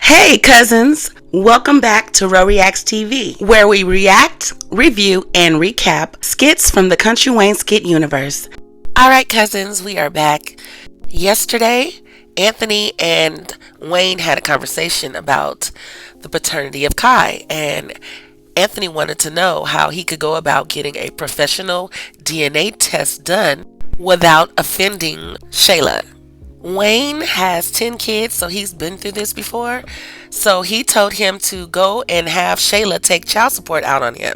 Hey cousins, welcome back to Ro Reacts TV, where we react, review, and recap skits from the Country Wayne skit universe. Alright cousins, we are back. Yesterday, Anthony and Wayne had a conversation about the paternity of Kai, and Anthony wanted to know how he could go about getting a professional DNA test done without offending Shayla. Wayne has 10 kids, so he's been through this before. So he told him to go and have Shayla take child support out on him.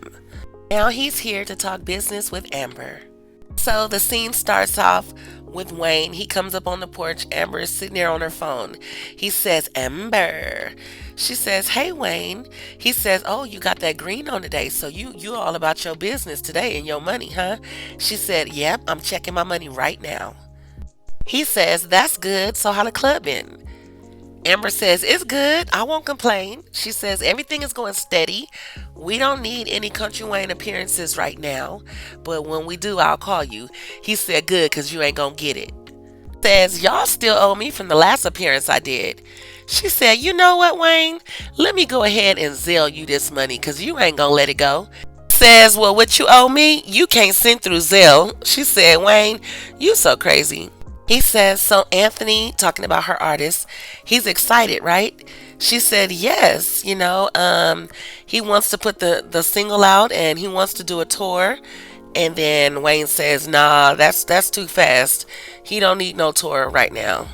Now he's here to talk business with Amber. So the scene starts off with Wayne. He comes up on the porch. Amber is sitting there on her phone. He says, Amber. She says, hey Wayne. He says, oh, you got that green on today, so you all about your business today and your money, huh? She said, yep, I'm checking my money right now. He says, that's good, so how the club been? Amber says, it's good, I won't complain. She says, everything is going steady. We don't need any Country Wayne appearances right now, but when we do, I'll call you. He said, good, because you ain't gonna get it. Says, y'all still owe me from the last appearance I did. She said, you know what, Wayne? Let me go ahead and Zelle you this money, because you ain't gonna let it go. Says, well, what you owe me, you can't send through Zelle. She said, Wayne, you so crazy. He says, so Anthony, talking about her artist, he's excited, right? She said, yes, he wants to put the single out and he wants to do a tour. And then Wayne says, nah, that's too fast. He don't need no tour right now.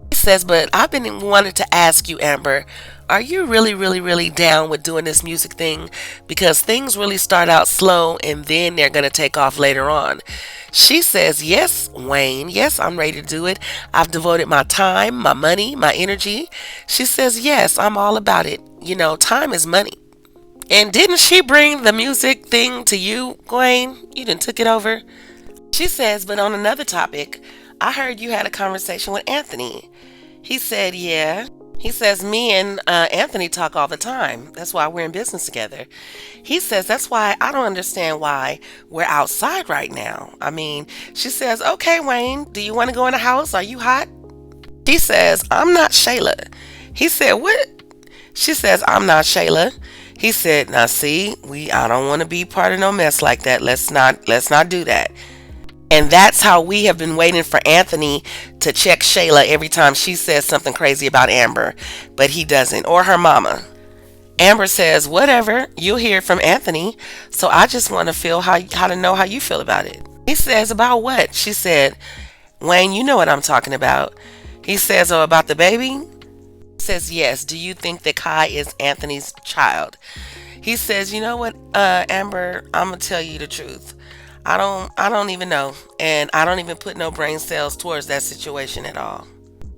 He says, but I've been wanting to ask you, Amber, are you really, really, really down with doing this music thing? Because things really start out slow and then they're going to take off later on. She says, yes, Wayne, yes, I'm ready to do it. I've devoted my time, my money, my energy. She says, yes, I'm all about it. Time is money. And didn't she bring the music thing to you, Wayne? You done took it over? She says, but on another topic, I heard you had a conversation with Anthony. He said, yeah. He says, me and Anthony talk all the time. That's why we're in business together. He says, that's why I don't understand why we're outside right now. She says, okay, Wayne, do you want to go in the house? Are you hot? She says, I'm not Shayla. He said, what? She says, I'm not Shayla. He said, now see, I don't want to be part of no mess like that. Let's not do that. And that's how we have been waiting for Anthony to check Shayla every time she says something crazy about Amber, but he doesn't, or her mama. Amber says, whatever, you'll hear from Anthony, so I just want to feel how to know how you feel about it. He says, about what? She said, Wayne, you know what I'm talking about. He says, oh, about the baby? He says, yes, do you think that Kai is Anthony's child? He says, you know what, Amber, I'm going to tell you the truth. I don't even know, and I don't even put no brain cells towards that situation at all.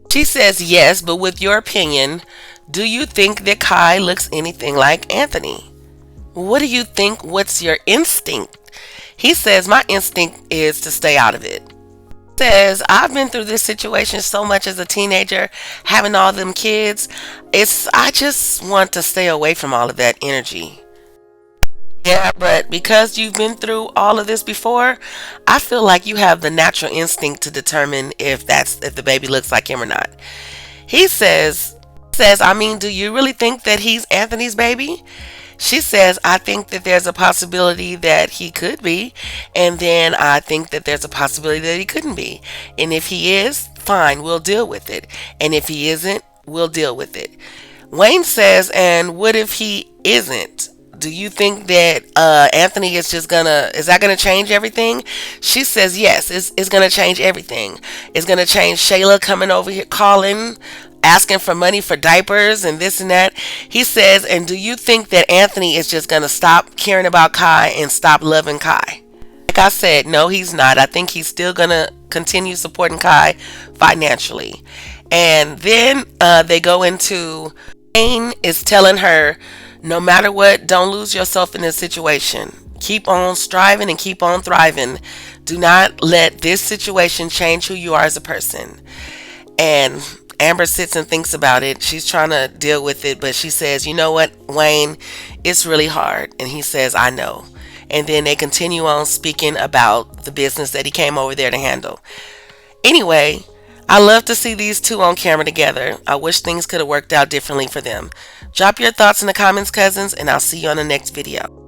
She says, yes, but with your opinion, do you think that Kai looks anything like Anthony? What do you think? What's your instinct? He says, my instinct is to stay out of it. Says, I've been through this situation so much as a teenager, having all them kids. I just want to stay away from all of that energy. Yeah, but because you've been through all of this before, I feel like you have the natural instinct to determine if the baby looks like him or not. He says, do you really think that he's Anthony's baby? She says, I think that there's a possibility that he could be, and then I think that there's a possibility that he couldn't be. And if he is, fine, we'll deal with it. And if he isn't, we'll deal with it. Wayne says, and what if he isn't? Do you think that Anthony is that gonna change everything? She says, yes, it's gonna change everything. It's gonna change Shayla coming over here calling, asking for money for diapers and this and that. He says, and do you think that Anthony is just gonna stop caring about Kai and stop loving Kai? Like I said, no, he's not. I think he's still gonna continue supporting Kai financially. And then they go into, Wayne is telling her, no matter what, don't lose yourself in this situation. Keep on striving and keep on thriving. Do not let this situation change who you are as a person. And Amber sits and thinks about it. She's trying to deal with it, but she says, you know what, Wayne, it's really hard. And he says, I know. And then they continue on speaking about the business that he came over there to handle. Anyway, I love to see these two on camera together. I wish things could have worked out differently for them. Drop your thoughts in the comments, cousins, and I'll see you on the next video.